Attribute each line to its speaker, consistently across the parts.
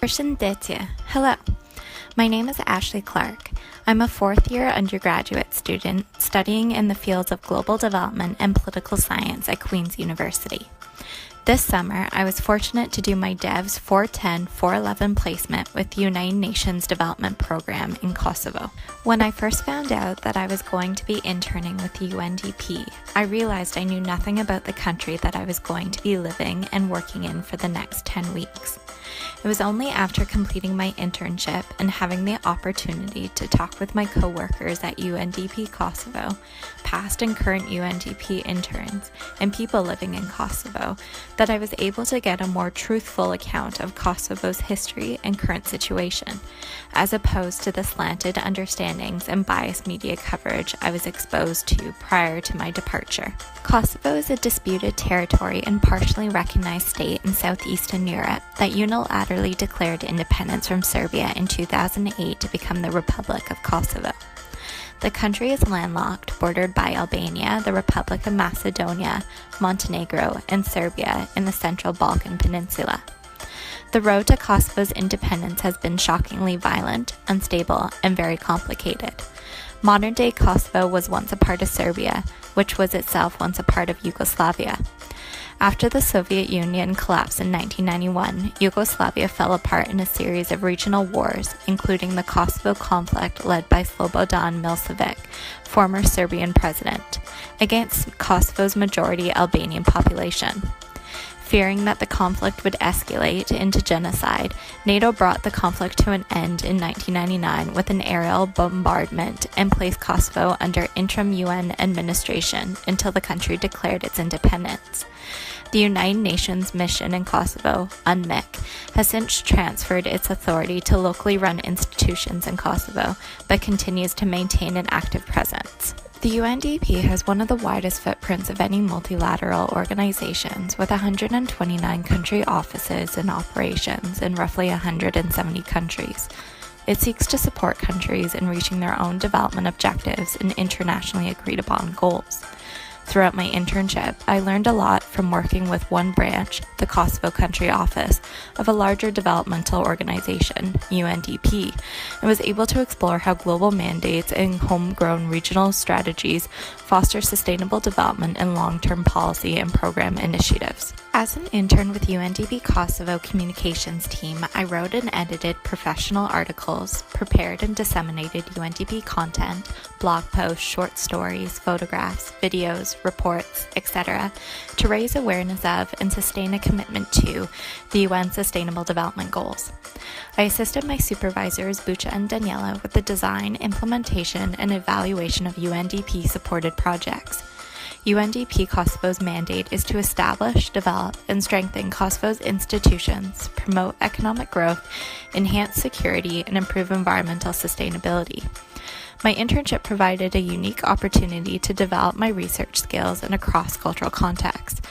Speaker 1: Përshëndetje. Hello. My name is Ashley Clark. I'm a fourth-year undergraduate student studying in the fields of global development and political science at Queen's University. This summer, I was fortunate to do my DEVS 410-411 placement with the United Nations Development Program in Kosovo. When I first found out that I was going to be interning with the UNDP, I realized I knew nothing about the country that I was going to be living and working in for the next 10 weeks. It was only after completing my internship and having the opportunity to talk with my co-workers at UNDP Kosovo, past and current UNDP interns, and people living in Kosovo, that I was able to get a more truthful account of Kosovo's history and current situation, as opposed to the slanted understandings and biased media coverage I was exposed to prior to my departure. Kosovo is a disputed territory and partially recognized state in southeastern Europe that unilaterally declared independence from Serbia in 2008 to become the Republic of Kosovo. The country is landlocked, bordered by Albania, the Republic of Macedonia, Montenegro, and Serbia in the Central Balkan Peninsula. The road to Kosovo's independence has been shockingly violent, unstable, and very complicated. Modern-day Kosovo was once a part of Serbia, which was itself once a part of Yugoslavia. After the Soviet Union collapsed in 1991, Yugoslavia fell apart in a series of regional wars, including the Kosovo conflict led by Slobodan Milosevic, former Serbian president, against Kosovo's majority Albanian population. Fearing that the conflict would escalate into genocide, NATO brought the conflict to an end in 1999 with an aerial bombardment and placed Kosovo under interim UN administration until the country declared its independence. The United Nations mission in Kosovo, UNMIK, has since transferred its authority to locally run institutions in Kosovo, but continues to maintain an active presence. The UNDP has one of the widest footprints of any multilateral organizations, with 129 country offices and operations in roughly 170 countries. It seeks to support countries in reaching their own development objectives and internationally agreed upon goals. Throughout my internship, I learned a lot from working with one branch, the Kosovo Country Office, of a larger developmental organization, UNDP, and was able to explore how global mandates and homegrown regional strategies foster sustainable development and long-term policy and program initiatives. As an intern with UNDP Kosovo communications team, I wrote and edited professional articles, prepared and disseminated UNDP content, blog posts, short stories, photographs, videos, reports, etc., to raise awareness of and sustain a commitment to the UN Sustainable Development Goals. I assisted my supervisors, Bucha and Daniela, with the design, implementation, and evaluation of UNDP-supported projects. UNDP Kosovo's mandate is to establish, develop, and strengthen Kosovo's institutions, promote economic growth, enhance security, and improve environmental sustainability. My internship provided a unique opportunity to develop my research skills in a cross-cultural context.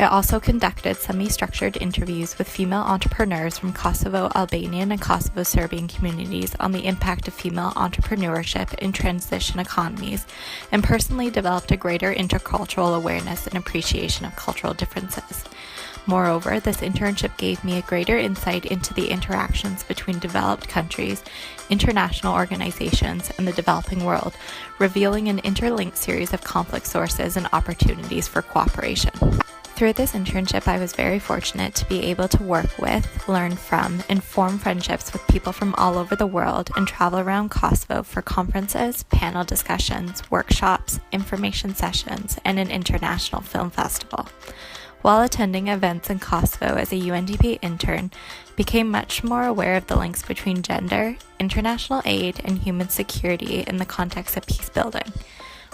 Speaker 1: I also conducted semi-structured interviews with female entrepreneurs from Kosovo Albanian and Kosovo Serbian communities on the impact of female entrepreneurship in transition economies, and personally developed a greater intercultural awareness and appreciation of cultural differences. Moreover, this internship gave me a greater insight into the interactions between developed countries, international organizations, and the developing world, revealing an interlinked series of complex sources and opportunities for cooperation. Through this internship, I was very fortunate to be able to work with, learn from, and form friendships with people from all over the world and travel around Kosovo for conferences, panel discussions, workshops, information sessions, and an international film festival. While attending events in Kosovo as a UNDP intern, became much more aware of the links between gender, international aid, and human security in the context of peace building.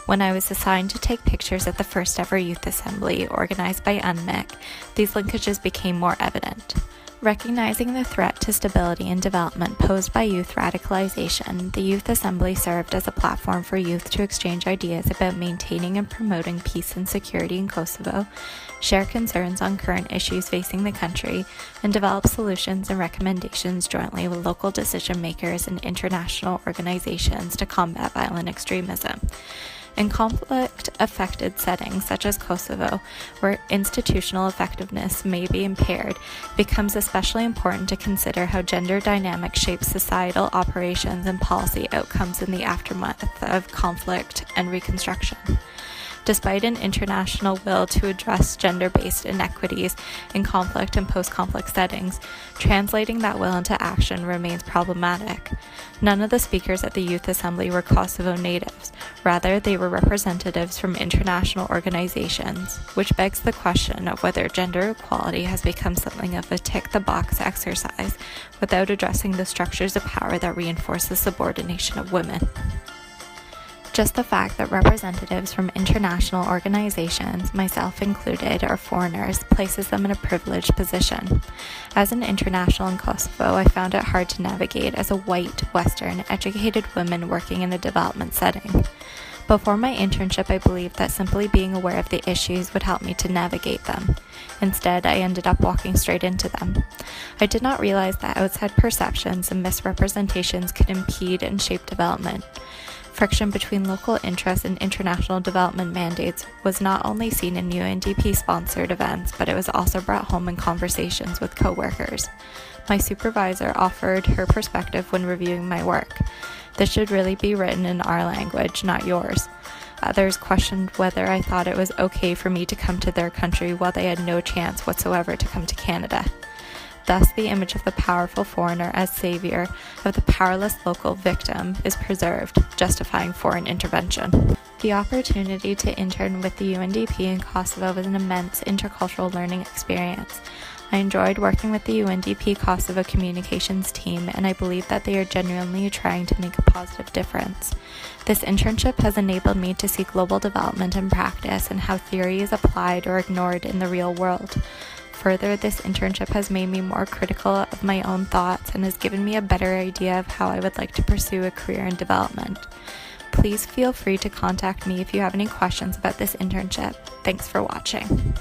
Speaker 1: When I was assigned to take pictures at the first ever youth assembly organized by UNMIK, these linkages became more evident. Recognizing the threat to stability and development posed by youth radicalization, the Youth Assembly served as a platform for youth to exchange ideas about maintaining and promoting peace and security in Kosovo, share concerns on current issues facing the country, and develop solutions and recommendations jointly with local decision makers and international organizations to combat violent extremism. In conflict-affected settings such as Kosovo, where institutional effectiveness may be impaired, it becomes especially important to consider how gender dynamics shape societal operations and policy outcomes in the aftermath of conflict and reconstruction. Despite an international will to address gender-based inequities in conflict and post-conflict settings, translating that will into action remains problematic. None of the speakers at the Youth Assembly were Kosovo natives. Rather, they were representatives from international organizations, which begs the question of whether gender equality has become something of a tick-the-box exercise without addressing the structures of power that reinforce the subordination of women. Just the fact that representatives from international organizations, myself included, are foreigners places them in a privileged position. As an international in Kosovo, I found it hard to navigate as a white, Western, educated woman working in a development setting. Before my internship, I believed that simply being aware of the issues would help me to navigate them. Instead, I ended up walking straight into them. I did not realize that outside perceptions and misrepresentations could impede and shape development. Friction between local interests and international development mandates was not only seen in UNDP-sponsored events, but it was also brought home in conversations with coworkers. My supervisor offered her perspective when reviewing my work. This should really be written in our language, not yours. Others questioned whether I thought it was okay for me to come to their country while they had no chance whatsoever to come to Canada. Thus, the image of the powerful foreigner as savior of the powerless local victim is preserved, justifying foreign intervention. The opportunity to intern with the UNDP in Kosovo was an immense intercultural learning experience. I enjoyed working with the UNDP Kosovo communications team, and I believe that they are genuinely trying to make a positive difference. This internship has enabled me to see global development in practice and how theory is applied or ignored in the real world. Further, this internship has made me more critical of my own thoughts and has given me a better idea of how I would like to pursue a career in development. Please feel free to contact me if you have any questions about this internship. Thanks for watching.